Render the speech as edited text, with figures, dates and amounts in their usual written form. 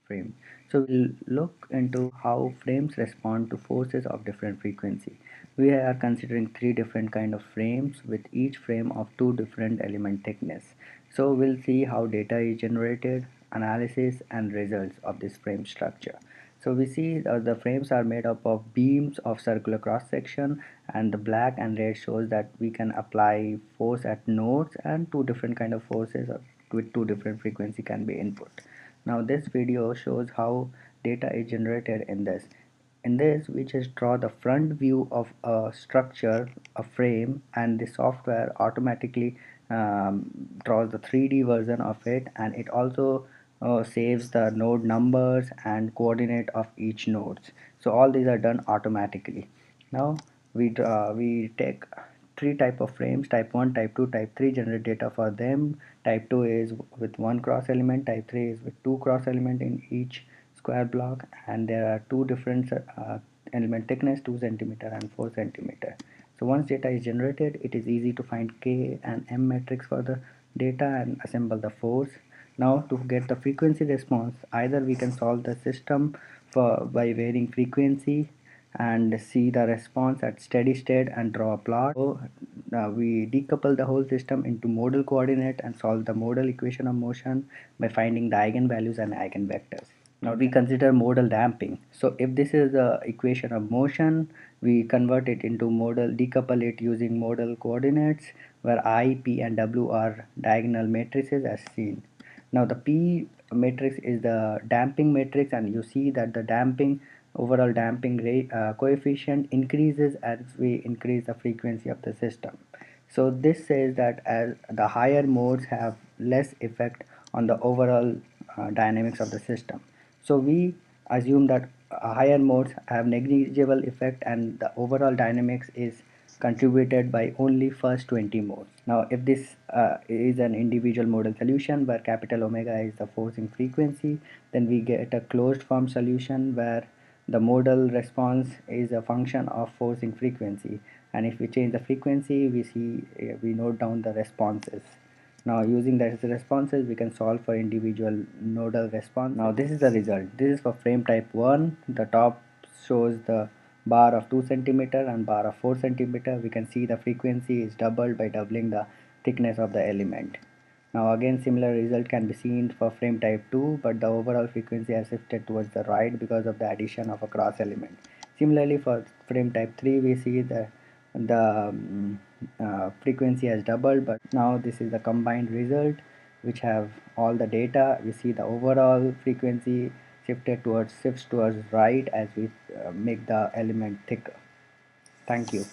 frame. So we'll look into how frames respond to forces of different frequency. We are considering three different kind of frames with each frame of two different element thickness. So we'll see how data is generated, analysis and results of this frame structure. So we see the frames are made up of beams of circular cross section, and the black and red shows that we can apply force at nodes, and two different kind of forces with two different frequency can be input. Now this video shows how data is generated in this. In this, we just draw the front view of a structure, a frame, and the software automatically draws the 3D version of it, and it also saves the node numbers and coordinate of each nodes. So all these are done automatically. Now we take three type of frames: type 1, type 2, type 3, generate data for them. Type 2 is with one cross element, type 3 is with two cross element in each square block, and there are two different element thickness, 2 centimeter and 4 centimeter. So once data is generated, it is easy to find K and M metrics for the data and assemble the force. Now to get the frequency response, either we can solve the system by varying frequency and see the response at steady state and draw a plot. So we decouple the whole system into modal coordinate and solve the modal equation of motion by finding the eigenvalues and eigenvectors. Now we consider modal damping. So if this is the equation of motion, we convert it into modal, decouple it using modal coordinates where I, P and W are diagonal matrices as seen. Now the P matrix is the damping matrix, and you see that the overall damping rate coefficient increases as we increase the frequency of the system. So this says that as the higher modes have less effect on the overall dynamics of the system. So we assume that higher modes have negligible effect and the overall dynamics is contributed by only first 20 modes. Now if this is an individual modal solution where capital omega is the forcing frequency, then we get a closed form solution where the modal response is a function of forcing frequency, and if we change the frequency, we note down the responses. Now using the responses, we can solve for individual nodal response. Now this is the result. This is for frame type 1. The top shows the bar of 2 centimeter and bar of 4 centimeter. We can see the frequency is doubled by doubling the thickness of the element. Now again similar result can be seen for frame type 2, but the overall frequency has shifted towards the right because of the addition of a cross element. Similarly for frame type 3, we see the frequency has doubled, but now this is the combined result which have all the data. We see the overall frequency shifts towards right as we make the element thicker. Thank you.